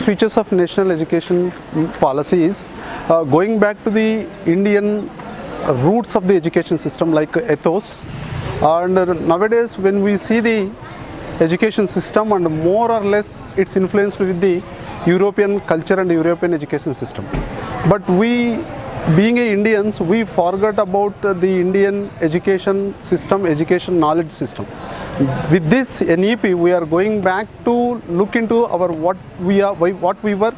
features of national education policy is going back to the Indian roots of the education system like ethos. And nowadays when we see the education system, and more or less it's influenced with the European culture and European education system. But we, being Indians, we forgot about the Indian education system, education knowledge system. With this NEP, we are going back to look into our what we were,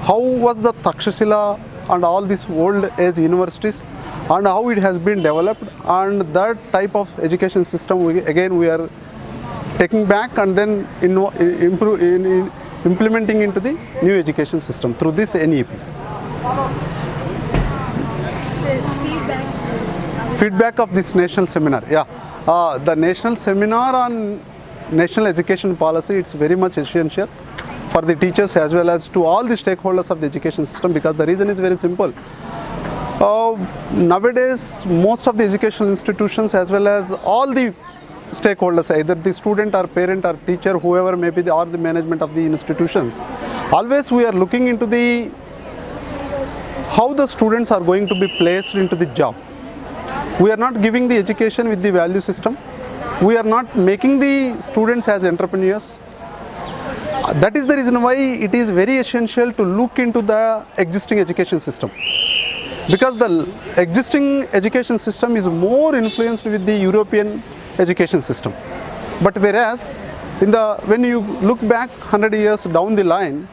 how was the Takshashila and all these old age universities, and how it has been developed, and that type of education system we are taking back and then implementing into the new education system through this NEP. Feedback of this national seminar. The national seminar on national education policy, it's very much essential for the teachers as well as to all the stakeholders of the education system, because the reason is very simple. Nowadays, most of the educational institutions as well as all the stakeholders, either the student or parent or teacher, whoever may be, or the management of the institutions, always we are looking into the how the students are going to be placed into the job. We are not giving the education with the value system. We are not making the students as entrepreneurs. That is the reason why it is very essential to look into the existing education system, because the existing education system is more influenced with the European education system. But whereas when you look back 100 years down the line,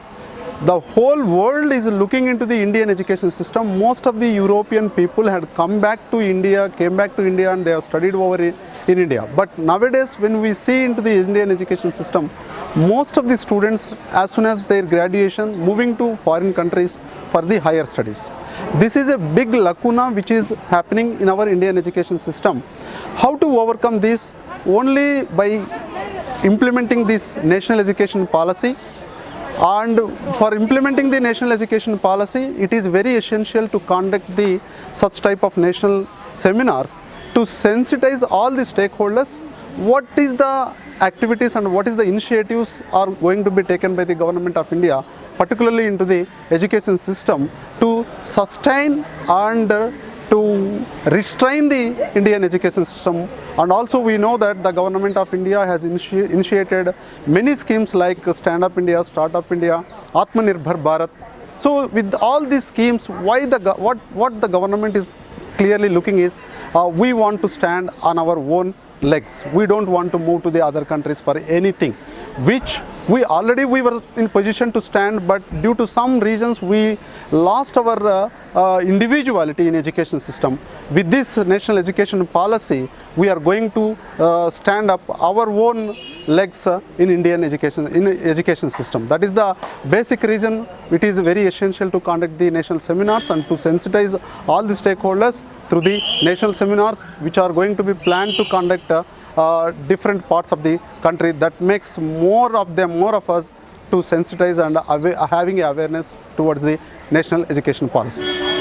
the whole world is looking into the Indian education system. Most of the European people had came back to India and they have studied over in India. But nowadays when we see into the Indian education system, most of the students, as soon as their graduation, moving to foreign countries for the higher studies. This is a big lacuna which is happening in our Indian education system. How to overcome this? Only by implementing this national education policy. And for implementing the national education policy, it is very essential to conduct such type of national seminars to sensitize all the stakeholders what is the activities and what is the initiatives are going to be taken by the government of India, particularly into the education system, to sustain and to restrain the Indian education system. And also we know that the government of India has initiated many schemes like Stand Up India, Start Up India, Atmanirbhar Bharat. So with all these schemes, what the government is clearly looking is, we want to stand on our own legs. We don't want to move to the other countries for anything, which we were in position to stand, but due to some reasons we lost our individuality in education system. With this national education policy, we are going to stand up our own legs in Indian education system. That is the basic reason. It is very essential to conduct the national seminars and to sensitize all the stakeholders through the national seminars, which are going to be planned to conduct different parts of the country. That makes more of us to sensitize and having awareness towards the national education policy.